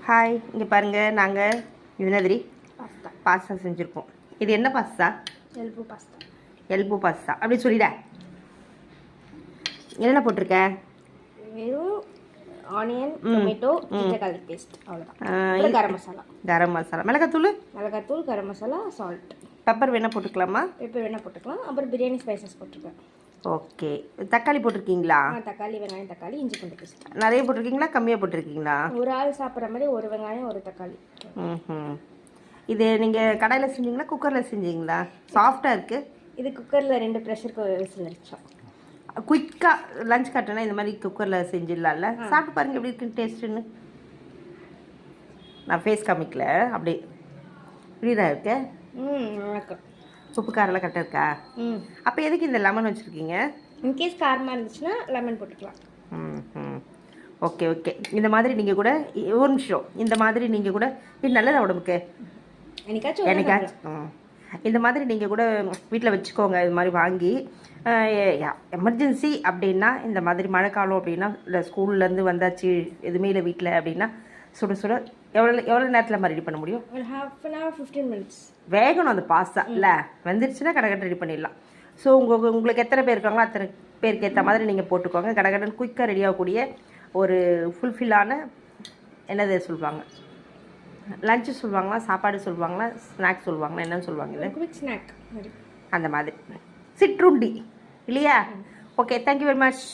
Hi, இங்கே பாருங்கள், நாங்கள் இது என்னதிரி பாஸ்தா செஞ்சுருக்கோம். இது என்ன பாஸ்தா? எல்பு பாஸ்தா அப்படி சொல்லிட. என்னென்ன போட்டிருக்க? வெறும் onion, tomato, ginger garlic paste, அவ்வளோதான். கரம் மசாலா, மிளகாத்தூள், கரம் மசாலா, சால்ட். பெப்பர் வேணால் போட்டுக்கலாமா? பெப்பர் வேணால் போட்டுக்கலாம். அப்புறம் பிரியாணி ஸ்பைசஸ் போட்டுருக்கேன். ஓகே. தக்காளி போட்டிருக்கீங்களா? தக்காளி, வெங்காயம், தக்காளி, இஞ்சி பூண்டு பேஸ்ட். நிறைய போட்டிருக்கீங்களா, கம்மியாக போட்டிருக்கீங்களா? ஒரு ஆள் சாப்பிட்ற மாதிரி ஒரு வெங்காயம், ஒரு தக்காளி. இது நீங்கள் கடையில் செஞ்சீங்களா, குக்கரில் செஞ்சீங்களா? சாஃப்டாக இருக்குது. இது குக்கரில் 2 ப்ரெஷருக்கு விசில் அடிச்சோம். குயிக்காக லஞ்ச் கட்டினா இந்த மாதிரி குக்கரில் செஞ்சிடலாம்ல. சாப்பிட்டு பாருங்கள் எப்படி இருக்குன்னு டேஸ்ட்டுன்னு. நான் ஃபேஸ் காமிக்கல, அப்படி இப்படிதான் இருக்கு. வணக்கம். உப்பு காரெல்லாம் கரெக்டாக இருக்கா? அப்போ எதுக்கு இந்த லெமன் வச்சுருக்கீங்க? இன்கேஸ் காரமாக இருந்துச்சுன்னா லெமன் போட்டுக்கலாம். Okay okay. இந்த மாதிரி நீங்கள் கூட ஒரு நிமிஷம், இந்த மாதிரி நீங்கள் கூட இது நல்லதா உடம்புக்கு? என்னைக்காச்சும் இந்த மாதிரி நீங்கள் கூட வீட்டில் வச்சுக்கோங்க. இது மாதிரி வாங்கி எமர்ஜென்சி அப்படின்னா, இந்த மாதிரி மழைக்காலம் அப்படின்னா, இல்லை ஸ்கூல்லேருந்து வந்தாச்சு எதுவுமே இல்லை வீட்டில் அப்படின்னா, சுட சுட எவ்வளோ நேரத்தில் மாதிரி ரெடி பண்ண முடியும்? ஒரு half an hour 15 minutes வேகணும் அந்த பாஸ்தா. இல்லை வந்துருச்சுன்னா கடகடை ரெடி பண்ணிடலாம். ஸோ உங்களுக்கு எத்தனை பேர் இருக்காங்களோ அத்தனை பேருக்கு ஏற்ற மாதிரி நீங்கள் போட்டுக்கோங்க. கடகடன் குயிக்காக ரெடி ஆகக்கூடிய ஒரு ஃபுல்ஃபில்லான என்னது சொல்லுவாங்க, லஞ்சு சொல்லுவாங்களா, சாப்பாடு சொல்லுவாங்களா, ஸ்நாக்ஸ் சொல்லுவாங்களா, என்னன்னு சொல்லுவாங்க இல்லை, குவிக் ஸ்நாக் அந்த மாதிரி சிற்றுண்டி இல்லையா? Okay, thank you very much.